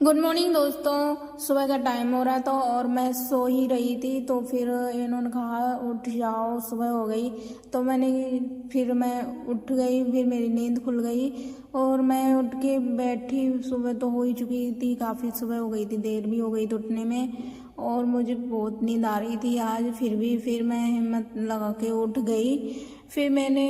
Good morning दोस्तों। सुबह का टाइम हो रहा था और मैं सो ही रही थी, तो फिर इन्होंने कहा उठ जाओ, सुबह हो गई। तो फिर मैं उठ गई, फिर मेरी नींद खुल गई और मैं उठ के बैठी। सुबह तो हो ही चुकी थी, काफ़ी सुबह हो गई थी, देर भी हो गई थी उठने में और मुझे बहुत नींद आ रही थी आज। फिर मैं हिम्मत लगा के उठ गई। फिर मैंने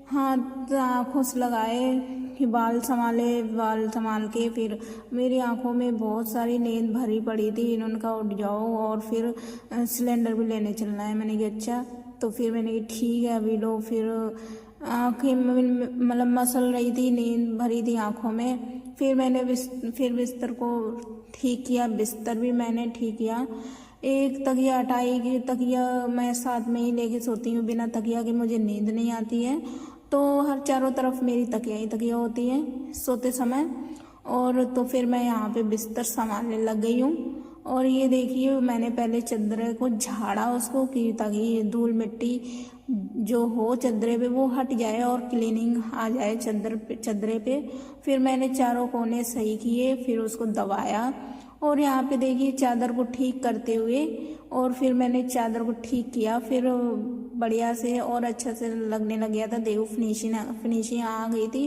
हाथ आँखों से लगाए कि बाल संभाल के फिर मेरी आंखों में बहुत सारी नींद भरी पड़ी थी। इन्होंने कहा उठ जाओ और फिर सिलेंडर भी लेने चलना है। मैंने कहा अच्छा। तो फिर मैंने कहा ठीक है अभी लो। फिर आँखें मतलब मसल रही थी, नींद भरी थी आंखों में। फिर मैंने फिर बिस्तर को ठीक किया, बिस्तर भी मैंने ठीक किया। एक तकिया हटाई कि तकिया मैं साथ में ही लेके सोती हूँ, बिना तकिया के मुझे नींद नहीं आती है। तो हर चारों तरफ मेरी तकिया ही तकिया होती है सोते समय। और तो फिर मैं यहाँ पे बिस्तर संभालने लग गई हूँ। और ये देखिए मैंने पहले चद्दर को झाड़ा उसको कि ताकि धूल मिट्टी जो हो चद्दरे पे वो हट जाए और क्लीनिंग आ जाए चद्दरे पे। फिर मैंने चारों कोने सही किए, फिर उसको दबाया। और यहाँ पे देखिए चादर को ठीक करते हुए और फिर मैंने चादर को ठीक किया। फिर बढ़िया से और अच्छा से लगने लग गया था। देखो फिनिशिंग आ गई थी।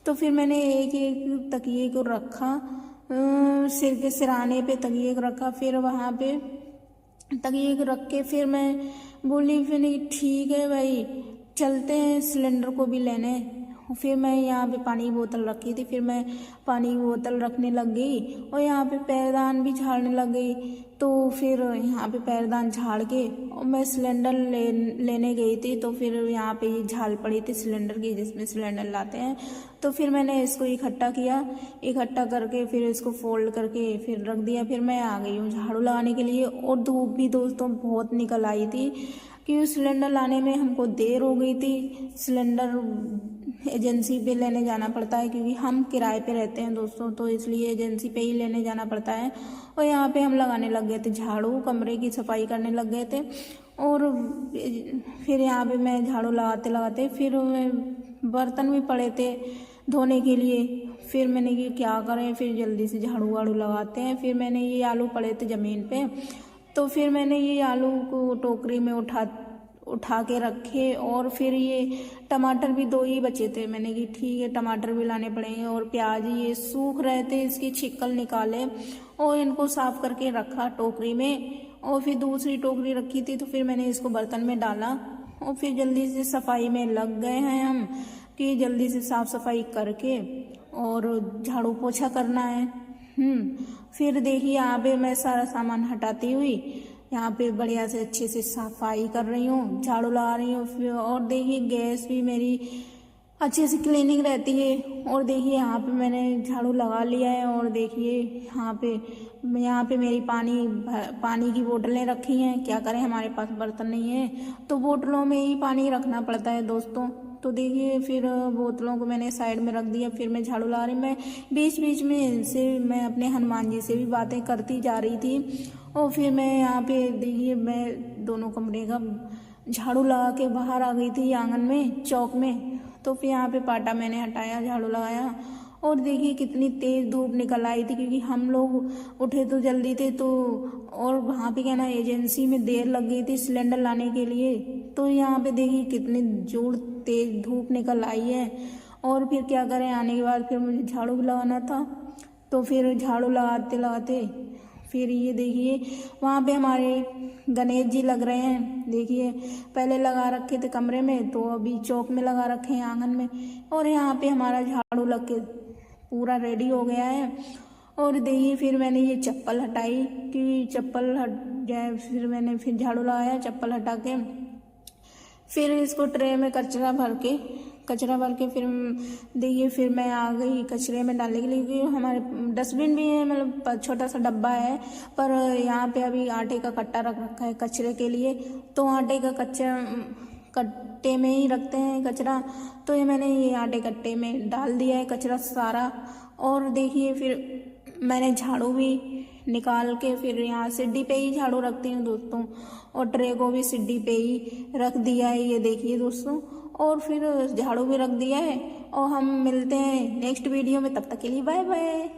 तो फिर मैंने एक एक तकिए को रखा, सिर के सिराने पे तकिए को रखा। फिर वहाँ पे तकिए को रख के फिर मैं बोली, फिर ठीक है भाई चलते हैं सिलेंडर को भी लेने। फिर मैं यहाँ पे पानी की बोतल रखी थी, फिर मैं पानी की बोतल रखने लग गई और यहाँ पे पैरदान भी झाड़ने लग गई। तो फिर यहाँ पे पैरदान झाड़ के और मैं सिलेंडर लेने गई थी। तो फिर यहाँ पे ये झाल पड़ी थी सिलेंडर की, जिसमें सिलेंडर लाते हैं। तो फिर मैंने इसको इकट्ठा किया, इकट्ठा करके फिर इसको फोल्ड करके फिर रख दिया। फिर मैं आ गई हूँ झाड़ू लगाने के लिए। और धूप भी दोस्तों बहुत निकल आई थी क्योंकि सिलेंडर लाने में हमको देर हो गई थी। सिलेंडर एजेंसी पे लेने जाना पड़ता है क्योंकि हम किराए पे रहते हैं दोस्तों, तो इसलिए एजेंसी पे ही लेने जाना पड़ता है। और यहाँ पे हम लगाने लग गए थे झाड़ू, कमरे की सफाई करने लग गए थे। और फिर यहाँ पे मैं झाड़ू लगाते लगाते फिर बर्तन भी पड़े थे धोने के लिए। फिर मैंने कि क्या करें, फिर जल्दी से झाड़ू वाड़ू लगाते हैं। फिर मैंने ये आलू पड़े थे ज़मीन पे, तो फिर मैंने ये आलू को टोकरी में उठा के रखे। और फिर ये टमाटर भी 2 ही बचे थे, मैंने कि ठीक है टमाटर भी लाने पड़ेंगे। और प्याज ये सूख रहे थे, इसकी छिकल निकाले और इनको साफ करके रखा टोकरी में। और फिर दूसरी टोकरी रखी थी, तो फिर मैंने इसको बर्तन में डाला। और फिर जल्दी से सफाई में लग गए हैं हम कि जल्दी से साफ सफाई करके और झाड़ू पोछा करना है। फिर देखिए यहाँ पे मैं सारा सामान हटाती हुई यहाँ पे बढ़िया से अच्छे से सफाई कर रही हूँ, झाड़ू लगा रही हूँ। फिर और देखिए गैस भी मेरी अच्छे से क्लीनिंग रहती है। और देखिए यहाँ पे मैंने झाड़ू लगा लिया है। और देखिए यहाँ पे मेरी पानी की बोतलें रखी हैं। क्या करें, हमारे पास बर्तन नहीं है तो बोतलों में ही पानी रखना पड़ता है दोस्तों। तो देखिए फिर बोतलों को मैंने साइड में रख दिया। फिर मैं झाड़ू लगा रही, मैं बीच बीच में इनसे मैं अपने हनुमान जी से भी बातें करती जा रही थी। और फिर मैं यहाँ पे देखिए मैं दोनों कमरे का झाड़ू लगा के बाहर आ गई थी आंगन में चौक में। तो फिर यहाँ पे पाटा मैंने हटाया, झाड़ू लगाया। और देखिए कितनी तेज़ धूप निकल आई थी क्योंकि हम लोग उठे तो जल्दी थे। तो और वहाँ पे क्या ना एजेंसी में देर लग गई थी सिलेंडर लाने के लिए। तो यहाँ पे देखिए कितनी जोर तेज़ धूप निकल आई है। और फिर क्या करें, आने के बाद फिर मुझे झाड़ू भी लगाना था। तो फिर झाड़ू लगाते लगाते फिर ये देखिए वहाँ पे हमारे गणेश जी लग रहे हैं। देखिए पहले लगा रखे थे कमरे में, तो अभी चौक में लगा रखे हैं आंगन में। और यहाँ पे हमारा झाड़ू लग के पूरा रेडी हो गया है। और देखिए फिर मैंने ये चप्पल हटाई कि चप्पल हट जाए। फिर मैंने फिर झाड़ू लगाया, चप्पल हटा के फिर इसको ट्रे में कचरा भर के फिर देखिए फिर मैं आ गई कचरे में डालने के लिए। क्योंकि हमारे डस्टबिन भी है, मतलब छोटा सा डब्बा है, पर यहाँ पे अभी आटे का कट्टा रख रखा है कचरे के लिए। तो आटे का कट्टे में ही रखते हैं कचरा। तो ये मैंने ये आटे कट्टे में डाल दिया है कचरा सारा। और देखिए फिर मैंने झाड़ू भी निकाल के फिर यहाँ सीढ़ी पे ही झाड़ू रखती हूँ दोस्तों। और ट्रे को भी सीढ़ी पे ही रख दिया है, ये देखिए दोस्तों। और फिर झाड़ू भी रख दिया है। और हम मिलते हैं नेक्स्ट वीडियो में, तब तक के लिए बाय बाय।